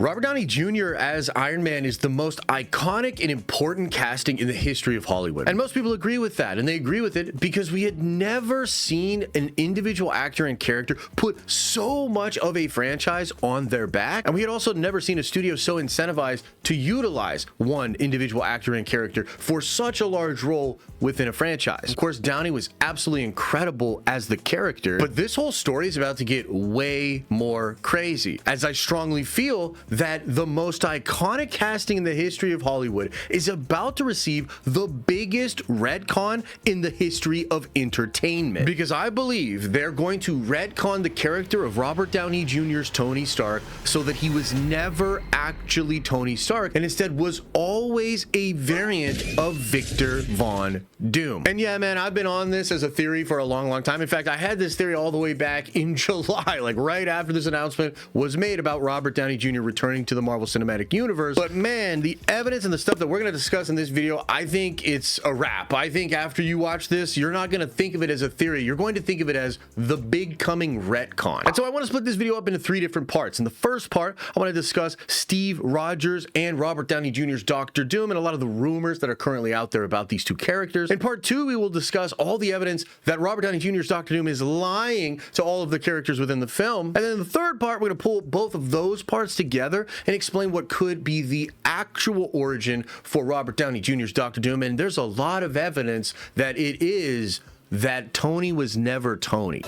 Robert Downey Jr. as Iron Man is the most iconic and important casting in the history of Hollywood. And most people agree with that, and they agree with it because we had never seen an individual actor and character put so much of a franchise on their back. And we had also never seen a studio so incentivized to utilize one individual actor and character for such a large role within a franchise. Of course, Downey was absolutely incredible as the character, but this whole story is about to get way more crazy, as I strongly feel that the most iconic casting in the history of Hollywood is about to receive the biggest retcon in the history of entertainment. Because I believe they're going to retcon the character of Robert Downey Jr.'s Tony Stark so that he was never actually Tony Stark and instead was always a variant of Victor Von Doom. And yeah, man, I've been on this as a theory for a long time. In fact, I had this theory all the way back in July, like right after this announcement was made about Robert Downey Jr. returning to the Marvel Cinematic Universe. But man, the evidence and the stuff that we're going to discuss in this video, I think it's a wrap. I think after you watch this, you're not going to think of it as a theory. You're going to think of it as the big coming retcon. And so I want to split this video up into 3 different parts. In the first part, I want to discuss Steve Rogers and Robert Downey Jr.'s Doctor Doom and a lot of the rumors that are currently out there about these two characters. In part 2, we will discuss all the evidence that Robert Downey Jr.'s Doctor Doom is lying to all of the characters within the film. And then in the third part, we're going to pull both of those parts together and explain what could be the actual origin for Robert Downey Jr.'s Doctor Doom. And there's a lot of evidence that it is that Tony was never Tony.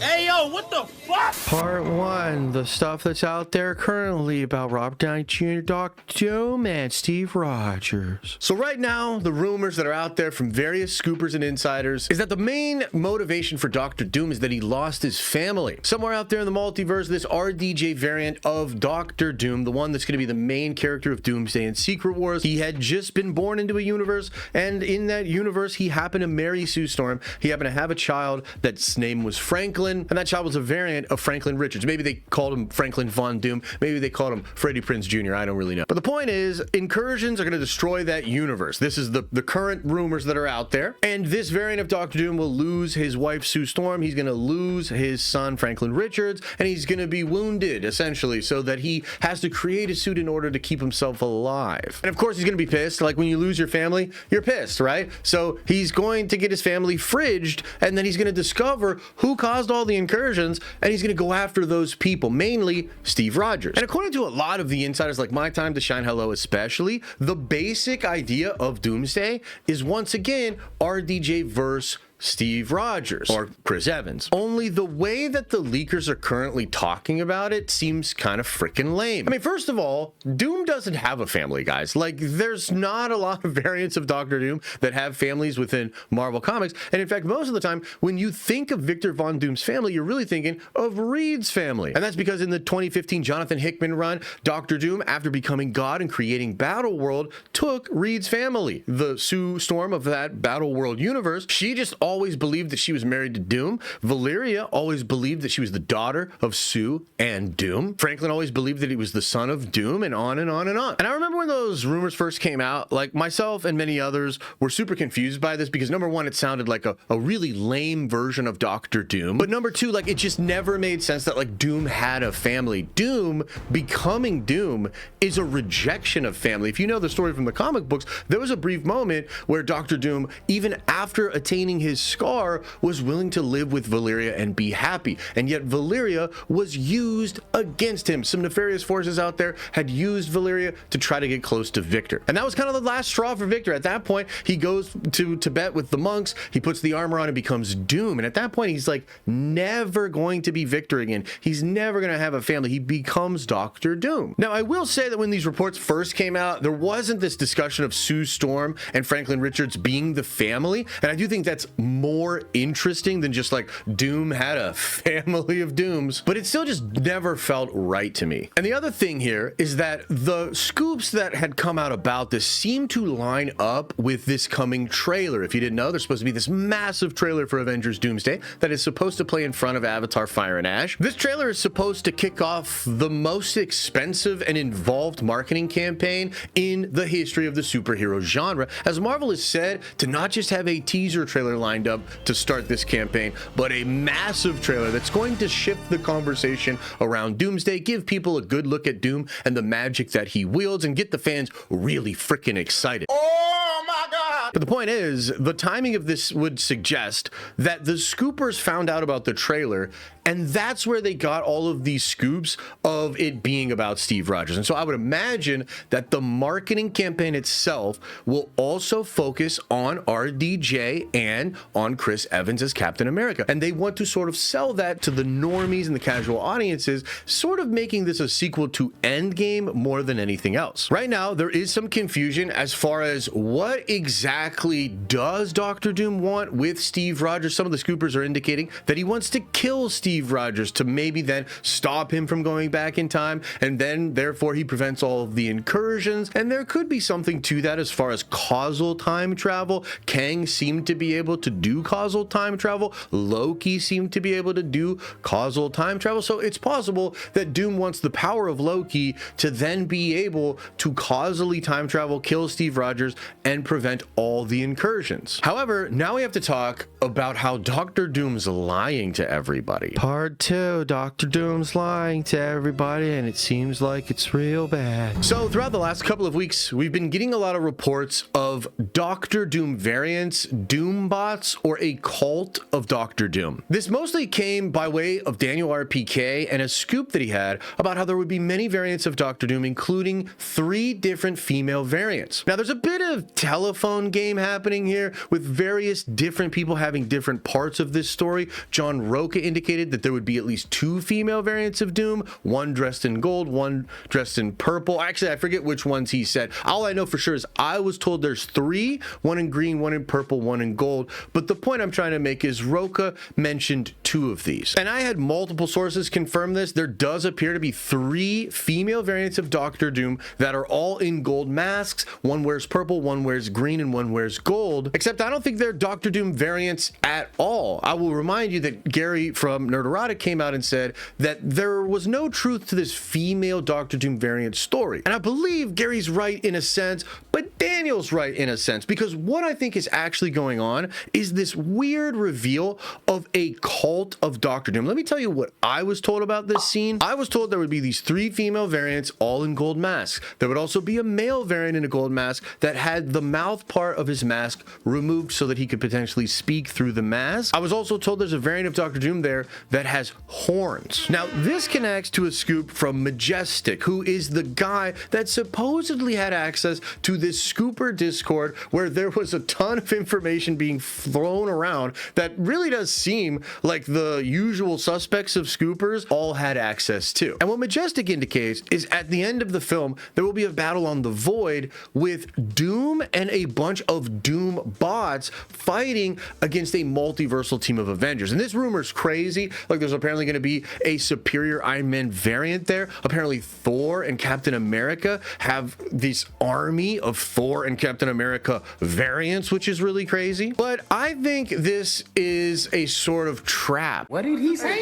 Hey, yo, what the fuck? Part 1, the stuff that's out there currently about Robert Downey Jr., Doctor Doom, and Steve Rogers. So right now, the rumors that are out there from various scoopers and insiders is that the main motivation for Doctor Doom is that he lost his family. Somewhere out there in the multiverse, this RDJ variant of Doctor Doom, the one that's going to be the main character of Doomsday and Secret Wars, he had just been born into a universe, and in that universe, he happened to marry Sue Storm. He happened to have a child that's name was Franklin, and that child was a variant of Franklin Richards. Maybe they called him Franklin Von Doom. Maybe they called him Freddie Prinze Jr. I don't really know. But the point is, incursions are going to destroy that universe. This is the current rumors that are out there. And this variant of Doctor Doom will lose his wife, Sue Storm. He's going to lose his son, Franklin Richards. And he's going to be wounded, essentially, so that he has to create a suit in order to keep himself alive. And of course, he's going to be pissed. Like when you lose your family, you're pissed, right? So he's going to get his family fridged, and then he's going to discover who caused all the incursions, and he's going to go after those people, mainly Steve Rogers. And according to a lot of the insiders, like My Time to Shine Hello especially, the basic idea of Doomsday is once again RDJ verse Steve Rogers or Chris Evans. Only the way that the leakers are currently talking about it seems kind of freaking lame. I mean, first of all, Doom doesn't have a family, guys. Like, there's not a lot of variants of Doctor Doom that have families within Marvel Comics. And in fact, most of the time, when you think of Victor Von Doom's family, you're really thinking of Reed's family. And that's because in the 2015 Jonathan Hickman run, Doctor Doom, after becoming God and creating Battle World, took Reed's family. The Sue Storm of that Battle World universe, she just always believed that she was married to Doom. Valeria always believed that she was the daughter of Sue and Doom. Franklin always believed that he was the son of Doom, and on and on and on. And I remember when those rumors first came out, like myself and many others were super confused by this because number one, it sounded like a really lame version of Doctor Doom. But number two, like it just never made sense that like Doom had a family. Doom becoming Doom is a rejection of family. If you know the story from the comic books, there was a brief moment where Doctor Doom, even after attaining his scar, was willing to live with Valeria and be happy, and yet Valeria was used against him. Some nefarious forces out there had used Valeria to try to get close to Victor, and that was kind of the last straw for Victor. At that point, he goes to Tibet with the monks, he puts the armor on and becomes Doom, and at that point he's like never going to be Victor again. He's never going to have a family. He becomes Doctor Doom. Now, I will say that when these reports first came out, there wasn't this discussion of Sue Storm and Franklin Richards being the family, and I do think that's more interesting than just like Doom had a family of Dooms, but it still just never felt right to me. And the other thing here is that the scoops that had come out about this seem to line up with this coming trailer. If you didn't know, there's supposed to be this massive trailer for Avengers Doomsday that is supposed to play in front of Avatar Fire and Ash. This trailer is supposed to kick off the most expensive and involved marketing campaign in the history of the superhero genre, as Marvel is said to not just have a teaser trailer lined lined up to start this campaign, but a massive trailer that's going to shift the conversation around Doomsday, give people a good look at Doom and the magic that he wields, and get the fans really freaking excited. Oh my God! But the point is, the timing of this would suggest that the scoopers found out about the trailer, and that's where they got all of these scoops of it being about Steve Rogers. And so I would imagine that the marketing campaign itself will also focus on RDJ and on Chris Evans as Captain America. And they want to sort of sell that to the normies and the casual audiences, sort of making this a sequel to Endgame more than anything else. Right now, there is some confusion as far as what exactly does Doctor Doom want with Steve Rogers. Some of the scoopers are indicating that he wants to kill Steve Rogers to maybe then stop him from going back in time, and then therefore he prevents all of the incursions. And there could be something to that as far as causal time travel. Kang seemed to be able to do causal time travel. Loki seemed to be able to do causal time travel. So it's possible that Doom wants the power of Loki to then be able to causally time travel, kill Steve Rogers, and prevent all the incursions. However, now we have to talk about how Doctor Doom's lying to everybody. Part 2, Doctor Doom's lying to everybody, and it seems like it's real bad. So throughout the last couple of weeks, we've been getting a lot of reports of Doctor Doom variants, Doom bots, or a cult of Doctor Doom. This mostly came by way of Daniel RPK and a scoop that he had about how there would be many variants of Doctor Doom, including 3 different female variants. Now, there's a bit of telephone game happening here with various different people having different parts of this story. John Roca indicated that there would be at least 2 female variants of Doom, one dressed in gold, one dressed in purple. Actually, I forget which ones he said. All I know for sure is I was told there's 3, one in green, one in purple, one in gold. But the point I'm trying to make is Roca mentioned 2 of these. And I had multiple sources confirm this. There does appear to be 3 female variants of Doctor Doom that are all in gold masks. One wears purple, one wears green, and one wears gold. Except I don't think they're Doctor Doom variants at all. I will remind you that Gary from Nerderotic came out and said that there was no truth to this female Doctor Doom variant story. And I believe Gary's right in a sense, but Daniel's right in a sense, because what I think is actually going on is this weird reveal of a cult of Doctor Doom. Let me tell you what I was told about this scene. I was told there would be these 3 female variants all in gold masks. There would also be a male variant in a gold mask that had the mouth part of his mask removed so that he could potentially speak through the mask. I was also told there's a variant of Doctor Doom there that has horns. Now, this connects to a scoop from Majestic, who is the guy that supposedly had access to this scooper Discord where there was a ton of information being thrown around that really does seem like the usual suspects of scoopers all had access to. And what Majestic indicates is at the end of the film, there will be a battle on the Void with Doom and a bunch of Doom bots fighting against a multiversal team of Avengers. And this rumor's crazy. Like, there's apparently going to be a superior Iron Man variant there. Apparently Thor and Captain America have this army of Thor and Captain America variants, which is really crazy. But I think this is a sort of trap. What did he say?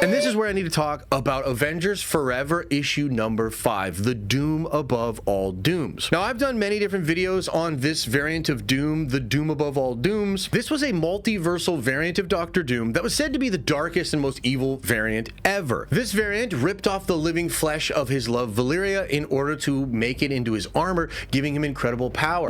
And this is where I need to talk about Avengers Forever issue number 5, the Doom Above All Dooms. Now, I've done many different videos on this variant of Doom, the Doom Above All Dooms. This was a multiversal variant of Doctor Doom that was said to be the darkest and most evil variant ever. This variant ripped off the living flesh of his love Valyria in order to make it into his armor, giving him incredible power.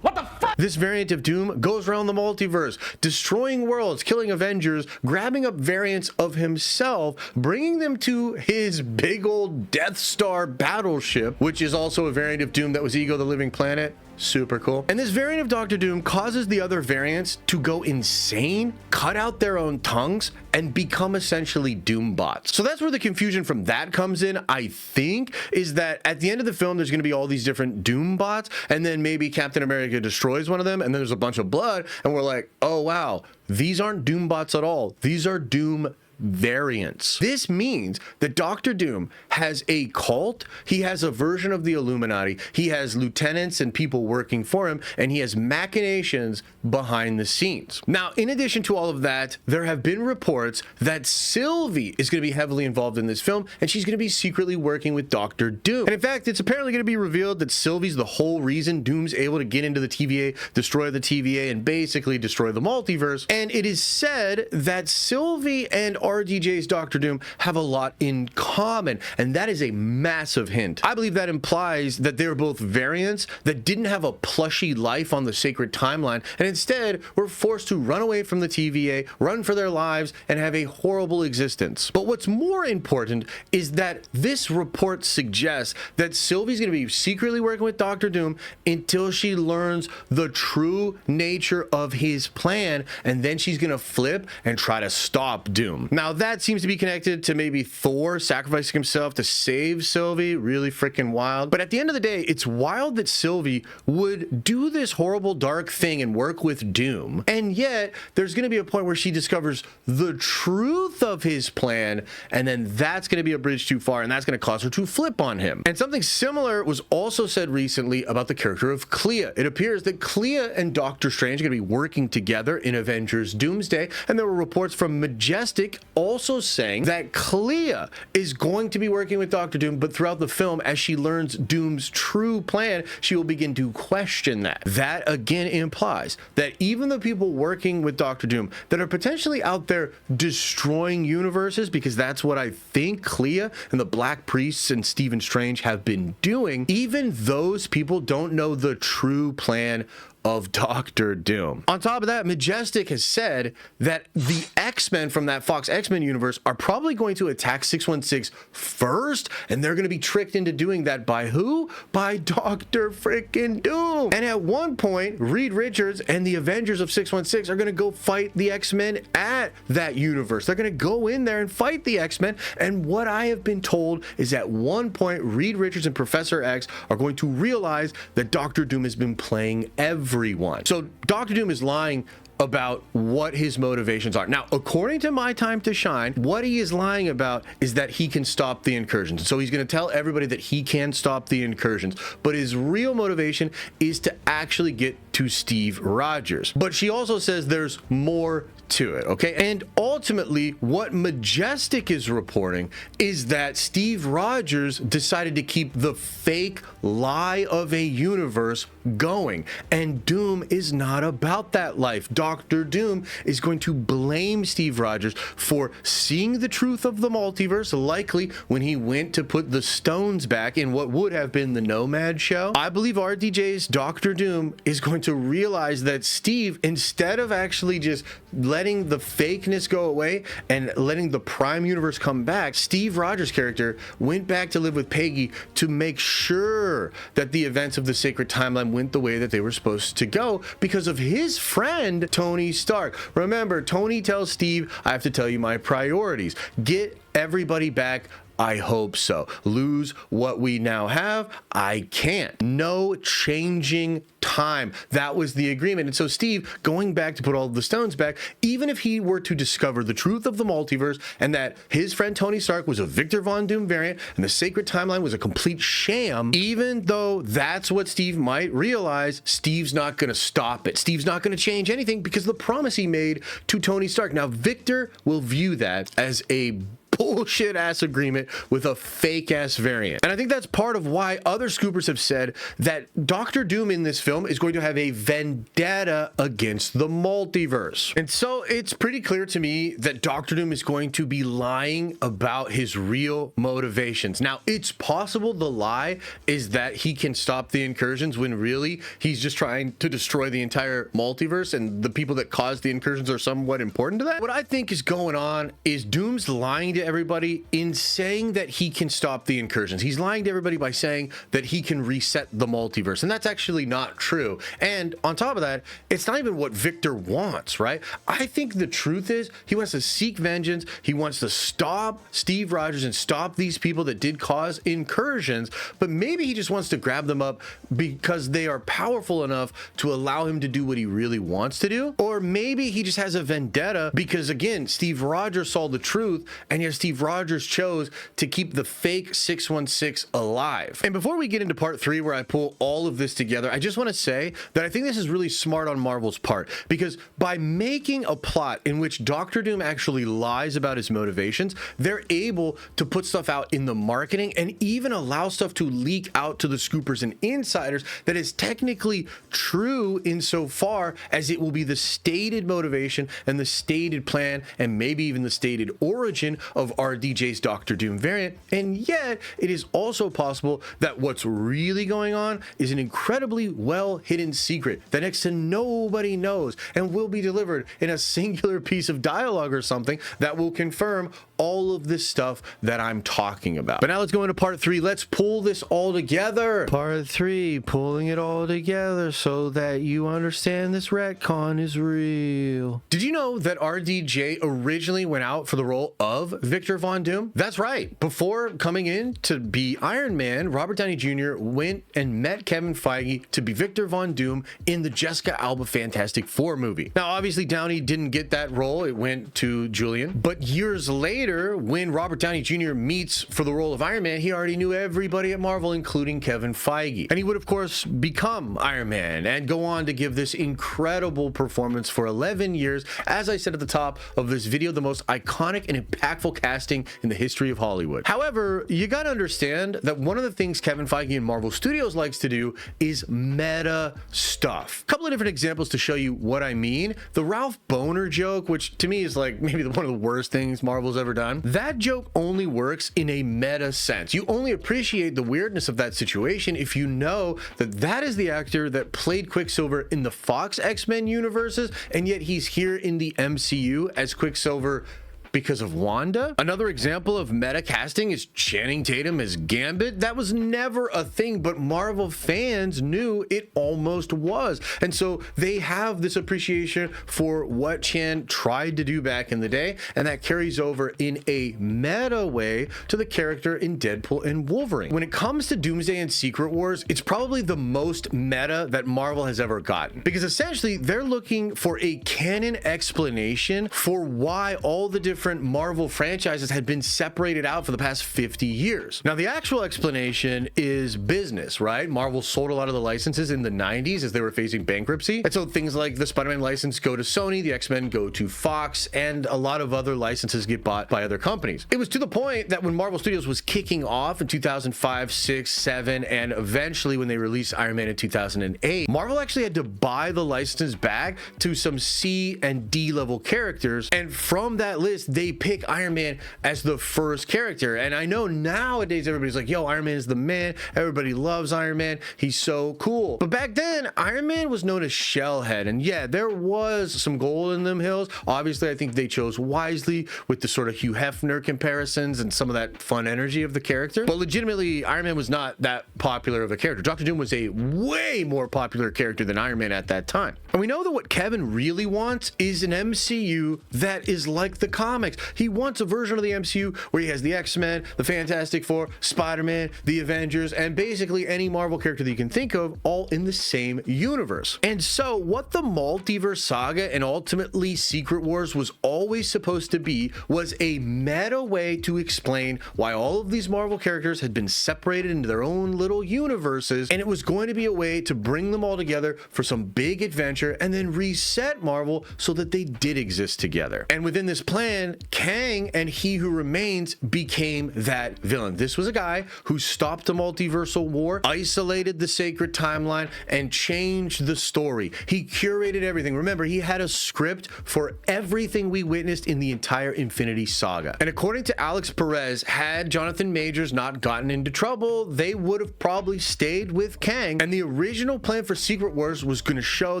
What the fuck? This variant of Doom goes around the multiverse, destroying worlds, killing Avengers, grabbing up variants of himself, bringing them to his big old Death Star battleship, which is also a variant of Doom that was Ego the Living Planet. Super cool. And this variant of Doctor Doom causes the other variants to go insane, cut out their own tongues, and become essentially Doom bots. So that's where the confusion from that comes in, I think, is that at the end of the film, there's going to be all these different Doom bots, and then maybe Captain America destroys one of them, and then there's a bunch of blood, and we're like, oh wow, these aren't Doom bots at all. These are Doom variants. This means that Doctor Doom has a cult, he has a version of the Illuminati, he has lieutenants and people working for him, and he has machinations behind the scenes. Now, in addition to all of that, there have been reports that Sylvie is going to be heavily involved in this film, and she's going to be secretly working with Doctor Doom. And in fact, it's apparently going to be revealed that Sylvie's the whole reason Doom's able to get into the TVA, destroy the TVA, and basically destroy the multiverse. And it is said that Sylvie and RDJ's Doctor Doom have a lot in common, and that is a massive hint. I believe that implies that they're both variants that didn't have a plushy life on the sacred timeline, and instead were forced to run away from the TVA, run for their lives, and have a horrible existence. But what's more important is that this report suggests that Sylvie's going to be secretly working with Doctor Doom until she learns the true nature of his plan, and then she's going to flip and try to stop Doom. Now, that seems to be connected to maybe Thor sacrificing himself to save Sylvie. Really freaking wild. But at the end of the day, it's wild that Sylvie would do this horrible dark thing and work with Doom, and yet there's going to be a point where she discovers the truth of his plan, and then that's going to be a bridge too far, and that's going to cause her to flip on him. And something similar was also said recently about the character of Clea. It appears that Clea and Doctor Strange are going to be working together in Avengers Doomsday, and there were reports from Majestic also saying that Clea is going to be working with Doctor Doom, but throughout the film, as she learns Doom's true plan, she will begin to question that. That again implies that even the people working with Doctor Doom that are potentially out there destroying universes, because that's what I think Clea and the Black Priests and Stephen Strange have been doing, even those people don't know the true plan of Doctor Doom. On top of that, Majestic has said that the X-Men from that Fox X-Men universe are probably going to attack 616 first, and they're going to be tricked into doing that by who? By Doctor freaking Doom. And at one point, Reed Richards and the Avengers of 616 are going to go fight the X-Men at that universe. They're going to go in there and fight the X-Men, and what I have been told is at one point, Reed Richards and Professor X are going to realize that Doctor Doom has been playing everyone. So Doctor Doom is lying about what his motivations are. Now, according to My Time to Shine, what he is lying about is that he can stop the incursions. So he's going to tell everybody that he can stop the incursions, but his real motivation is to actually get to Steve Rogers. But she also says there's more to it, okay? And ultimately, what Majestic is reporting is that Steve Rogers decided to keep the fake lie of a universe going, and Doom is not about that life. Doctor Doom is going to blame Steve Rogers for seeing the truth of the multiverse, likely when he went to put the stones back in what would have been the Nomad show. I believe RDJ's Doctor Doom is going to realize that Steve, instead of actually just letting the fakeness go away and letting the Prime Universe come back, Steve Rogers' character went back to live with Peggy to make sure that the events of the Sacred Timeline went the way that they were supposed to go because of his friend, Tony Stark. Remember, Tony tells Steve, I have to tell you my priorities. Get everybody back. I hope so. Lose what we now have? I can't. No changing time. That was the agreement. And so Steve, going back to put all the stones back, even if he were to discover the truth of the multiverse and that his friend Tony Stark was a Victor Von Doom variant and the Sacred Timeline was a complete sham, even though that's what Steve might realize, Steve's not going to stop it. Steve's not going to change anything because the promise he made to Tony Stark. Now, Victor will view that as a bullshit ass agreement with a fake ass variant. And I think that's part of why other scoopers have said that Doctor Doom in this film is going to have a vendetta against the multiverse. And so it's pretty clear to me that Doctor Doom is going to be lying about his real motivations. Now, it's possible the lie is that he can stop the incursions when really he's just trying to destroy the entire multiverse and the people that caused the incursions are somewhat important to that. What I think is going on is Doom's lying to everybody in saying that he can stop the incursions. He's lying to everybody by saying that he can reset the multiverse, and that's actually not true. And on top of that, it's not even what Victor wants, right? I think the truth is he wants to seek vengeance. He wants to stop Steve Rogers and stop these people that did cause incursions, but maybe he just wants to grab them up because they are powerful enough to allow him to do what he really wants to do. Or maybe he just has a vendetta because, again, Steve Rogers saw the truth, and yet Steve Rogers chose to keep the fake 616 alive. And before we get into part 3, where I pull all of this together, I just want to say that I think this is really smart on Marvel's part, because by making a plot in which Doctor Doom actually lies about his motivations, they're able to put stuff out in the marketing and even allow stuff to leak out to the scoopers and insiders that is technically true insofar as it will be the stated motivation and the stated plan and maybe even the stated origin of RDJ's Doctor Doom variant. And yet it is also possible that what's really going on is an incredibly well hidden secret that next to nobody knows and will be delivered in a singular piece of dialogue or something that will confirm all of this stuff that I'm talking about. But now let's go into part 3. Let's pull this all together. Part 3, pulling it all together so that you understand this retcon is real. Did you know that RDJ originally went out for the role of Victor Von Doom? That's right. Before coming in to be Iron Man, Robert Downey Jr. went and met Kevin Feige to be Victor Von Doom in the Jessica Alba Fantastic Four movie. Now, obviously, Downey didn't get that role. It went to Julian. But years later, when Robert Downey Jr. meets for the role of Iron Man, he already knew everybody at Marvel, including Kevin Feige. And he would, of course, become Iron Man and go on to give this incredible performance for 11 years. As I said at the top of this video, the most iconic and impactful casting in the history of Hollywood. However, you gotta understand that one of the things Kevin Feige and Marvel Studios likes to do is meta stuff. A couple of different examples to show you what I mean. The Ralph Boner joke, which to me is like maybe one of the worst things Marvel's ever done. That joke only works in a meta sense. You only appreciate the weirdness of that situation if you know that that is the actor that played Quicksilver in the Fox X-Men universes, and yet he's here in the MCU as Quicksilver because of Wanda. Another example of meta casting is Channing Tatum as Gambit. That was never a thing, but Marvel fans knew it almost was. And so they have this appreciation for what Chan tried to do back in the day, and that carries over in a meta way to the character in Deadpool and Wolverine. When it comes to Doomsday and Secret Wars, it's probably the most meta that Marvel has ever gotten, because essentially they're looking for a canon explanation for why all the different Marvel franchises had been separated out for the past 50 years. Now, the actual explanation is business, right? Marvel sold a lot of the licenses in the 90s as they were facing bankruptcy. And so things like the Spider-Man license go to Sony, the X-Men go to Fox, and a lot of other licenses get bought by other companies. It was to the point that when Marvel Studios was kicking off in 2005, 6, 7, and eventually when they released Iron Man in 2008, Marvel actually had to buy the licenses back to some C and D level characters. And from that list, they pick Iron Man as the first character. And I know nowadays everybody's like, yo, Iron Man is the man. Everybody loves Iron Man. He's so cool. But back then, Iron Man was known as Shellhead. And yeah, there was some gold in them hills. Obviously, I think they chose wisely with the sort of Hugh Hefner comparisons and some of that fun energy of the character. But legitimately, Iron Man was not that popular of a character. Doctor Doom was a way more popular character than Iron Man at that time. And we know that what Kevin really wants is an MCU that is like the comics. He wants a version of the MCU where he has the X-Men, the Fantastic Four, Spider-Man, the Avengers, and basically any Marvel character that you can think of, all in the same universe. And so what the multiverse saga and ultimately Secret Wars was always supposed to be was a meta way to explain why all of these Marvel characters had been separated into their own little universes, and it was going to be a way to bring them all together for some big adventure and then reset Marvel so that they did exist together. And within this plan, Kang and He Who Remains became that villain. This was a guy who stopped the multiversal war, isolated the sacred timeline, and changed the story. He curated everything. Remember, he had a script for everything we witnessed in the entire Infinity Saga. And according to Alex Perez, had Jonathan Majors not gotten into trouble, they would have probably stayed with Kang. And the original plan for Secret Wars was going to show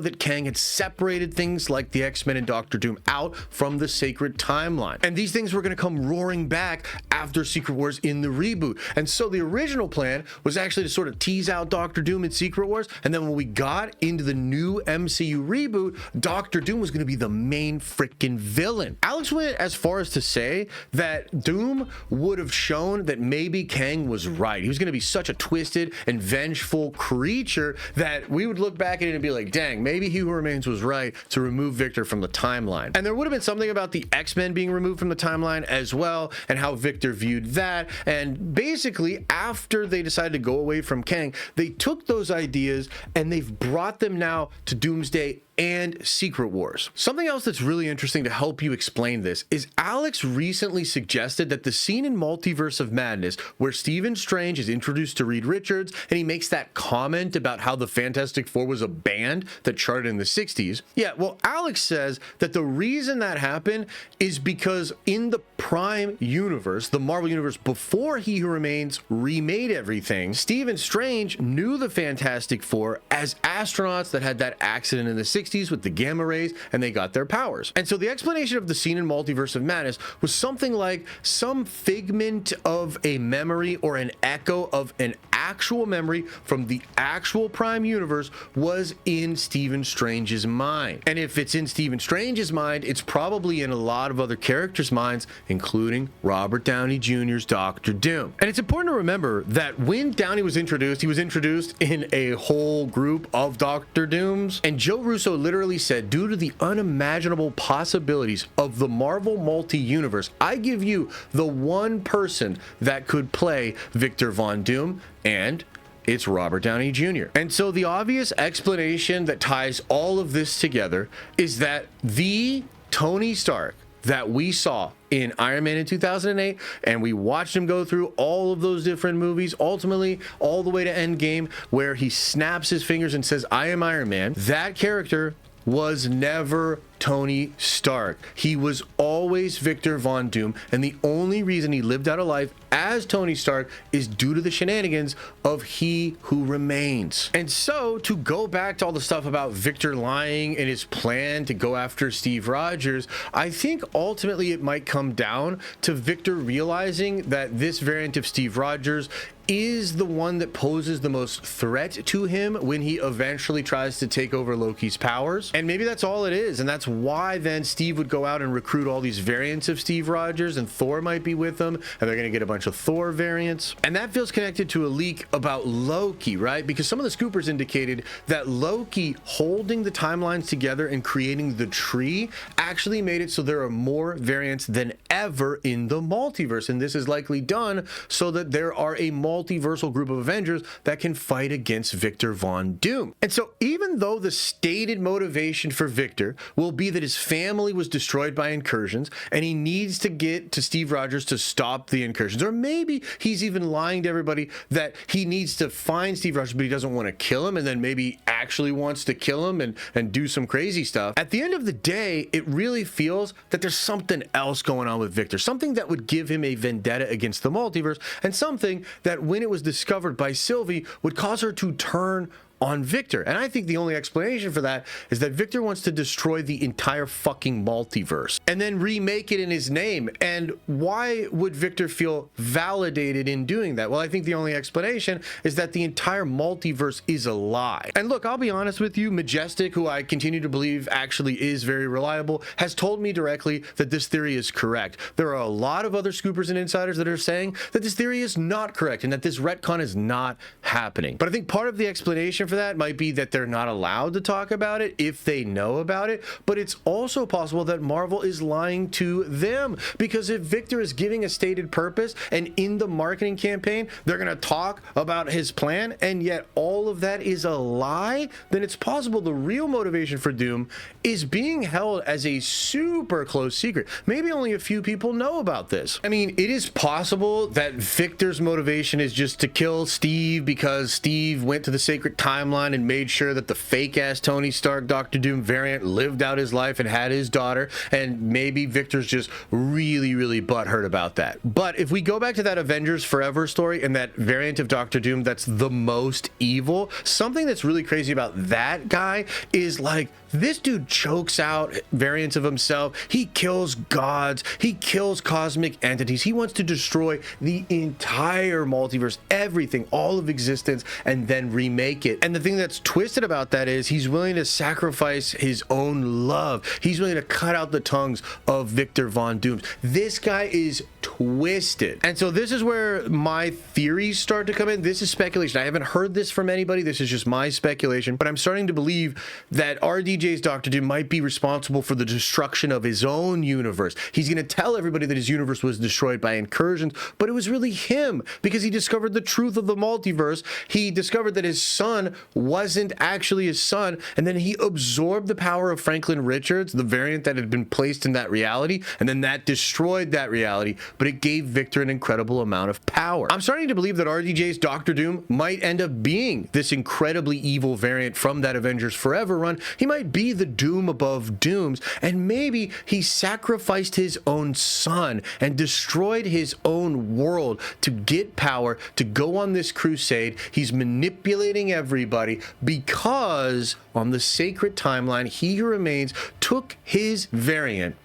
that Kang had separated things like the X-Men and Doctor Doom out from the sacred timeline. timeline. And these things were going to come roaring back after Secret Wars in the reboot. And so the original plan was actually to sort of tease out Doctor Doom in Secret Wars. And then when we got into the new MCU reboot, Doctor Doom was going to be the main freaking villain. Alex went as far as to say that Doom would have shown that maybe Kang was right. He was going to be such a twisted and vengeful creature that we would look back at it and be like, dang, maybe He Who Remains was right to remove Victor from the timeline. And there would have been something about the X-Men being removed from the timeline as well, and how Victor viewed that. And basically, after they decided to go away from Kang, they took those ideas and they've brought them now to Doomsday and Secret Wars. Something else that's really interesting to help you explain this is Alex recently suggested that the scene in Multiverse of Madness where Stephen Strange is introduced to Reed Richards and he makes that comment about how the Fantastic Four was a band that charted in the 60s. Yeah, well, Alex says that the reason that happened is because in the Prime universe, the Marvel universe before He Who Remains remade everything, Stephen Strange knew the Fantastic Four as astronauts that had that accident in the 60s with the gamma rays, and they got their powers. And so the explanation of the scene in Multiverse of Madness was something like some figment of a memory or an echo of an actual memory from the actual Prime universe was in Stephen Strange's mind. And if it's in Stephen Strange's mind, it's probably in a lot of other characters' minds, including Robert Downey Jr.'s Doctor Doom. And it's important to remember that when Downey was introduced, he was introduced in a whole group of Doctor Dooms, and Joe Russo literally said, due to the unimaginable possibilities of the Marvel multi-universe, I give you the one person that could play Victor Von Doom, and it's Robert Downey Jr. And so the obvious explanation that ties all of this together is that the Tony Stark that we saw in Iron Man in 2008, and we watched him go through all of those different movies, ultimately all the way to Endgame, where he snaps his fingers and says, I am Iron Man. That character was never Tony Stark. He was always Victor Von Doom, and the only reason he lived out a life as Tony Stark is due to the shenanigans of He Who Remains. And so, to go back to all the stuff about Victor lying and his plan to go after Steve Rogers, I think ultimately it might come down to Victor realizing that this variant of Steve Rogers is the one that poses the most threat to him when he eventually tries to take over Loki's powers. And maybe that's all it is, and that's why then Steve would go out and recruit all these variants of Steve Rogers, and Thor might be with them, and they're gonna get a bunch of Thor variants. And that feels connected to a leak about Loki, right? Because some of the scoopers indicated that Loki holding the timelines together and creating the tree actually made it so there are more variants than ever in the multiverse, and this is likely done so that there are a multiversal group of Avengers that can fight against Victor Von Doom. And so even though the stated motivation for Victor will be that his family was destroyed by incursions and he needs to get to Steve Rogers to stop the incursions, or maybe he's even lying to everybody that he needs to find Steve Rogers but he doesn't want to kill him, and then maybe actually wants to kill him and do some crazy stuff. At the end of the day, it really feels that there's something else going on with Victor, something that would give him a vendetta against the multiverse, and something that when it was discovered by Sylvie would cause her to turn on Victor. And I think the only explanation for that is that Victor wants to destroy the entire fucking multiverse and then remake it in his name. And why would Victor feel validated in doing that? Well, I think the only explanation is that the entire multiverse is a lie. And look, I'll be honest with you, Majestic, who I continue to believe actually is very reliable, has told me directly that this theory is correct. There are a lot of other scoopers and insiders that are saying that this theory is not correct and that this retcon is not happening. But I think part of the explanation for that might be that they're not allowed to talk about it if they know about it, but it's also possible that Marvel is lying to them, because if Victor is giving a stated purpose and in the marketing campaign they're going to talk about his plan and yet all of that is a lie, then it's possible the real motivation for Doom is being held as a super close secret. Maybe only a few people know about this. I mean, it is possible that Victor's motivation is just to kill Steve because Steve went to the sacred time timeline and made sure that the fake-ass Tony Stark Doctor Doom variant lived out his life and had his daughter, and maybe Victor's just really butthurt about that. But if we go back to that Avengers Forever story and that variant of Doctor Doom that's the most evil, something that's really crazy about that guy is, like, this dude chokes out variants of himself. He kills gods. He kills cosmic entities. He wants to destroy the entire multiverse, everything, all of existence, and then remake it. And the thing that's twisted about that is he's willing to sacrifice his own love. He's willing to cut out the tongues of Victor Von Dooms. This guy is twisted. And so this is where my theories start to come in. This is speculation. I haven't heard this from anybody. This is just my speculation, but I'm starting to believe that RDJ's Doctor Doom might be responsible for the destruction of his own universe. He's going to tell everybody that his universe was destroyed by incursions, but it was really him, because he discovered the truth of the multiverse. He discovered that his son wasn't actually his son, and then he absorbed the power of Franklin Richards, the variant that had been placed in that reality, and then that destroyed that reality, but it gave Victor an incredible amount of power. I'm starting to believe that RDJ's Doctor Doom might end up being this incredibly evil variant from that Avengers Forever run. He might be the Doom above Dooms, and maybe he sacrificed his own son and destroyed his own world to get power, to go on this crusade. He's manipulating everybody because on the sacred timeline, He Who Remains took his variant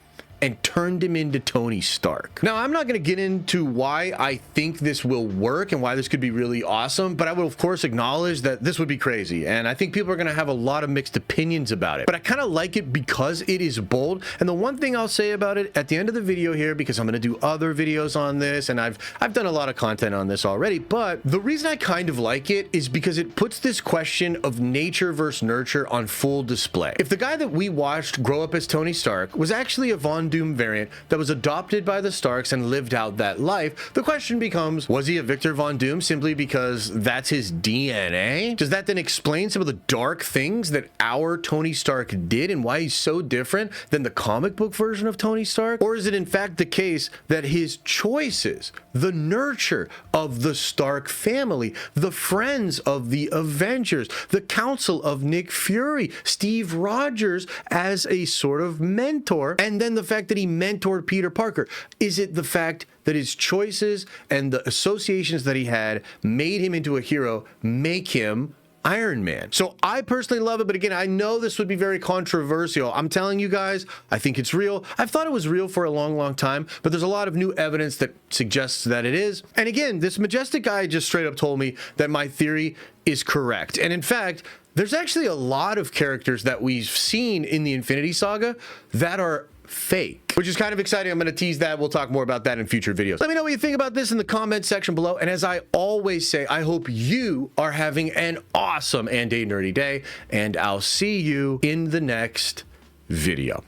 and turned him into Tony Stark. Now, I'm not going to get into why I think this will work and why this could be really awesome, but I will, of course, acknowledge that this would be crazy, and I think people are going to have a lot of mixed opinions about it. But I kind of like it because it is bold, and the one thing I'll say about it at the end of the video here, because I'm going to do other videos on this, and I've done a lot of content on this already, but the reason I kind of like it is because it puts this question of nature versus nurture on full display. If the guy that we watched grow up as Tony Stark was actually a Von Doom variant that was adopted by the Starks and lived out that life, the question becomes, was he a Victor Von Doom simply because that's his DNA? Does that then explain some of the dark things that our Tony Stark did and why he's so different than the comic book version of Tony Stark? Or is it in fact the case that his choices, the nurture of the Stark family, the friends of the Avengers, the council of Nick Fury, Steve Rogers as a sort of mentor, and then the fact that he mentored Peter Parker, is it the fact that his choices and the associations that he had made him into a hero, make him Iron Man? So I personally love it, but again, I know this would be very controversial. I'm telling you guys, I think it's real. I've thought it was real for a long time, but there's a lot of new evidence that suggests that it is. And again, this Majestic guy just straight up told me that my theory is correct. And in fact, there's actually a lot of characters that we've seen in the Infinity Saga that are fake, which is kind of exciting. I'm going to tease that. We'll talk more about that in future videos. Let me know what you think about this in the comment section below. And as I always say, I hope you are having an awesome and a nerdy day, and I'll see you in the next video.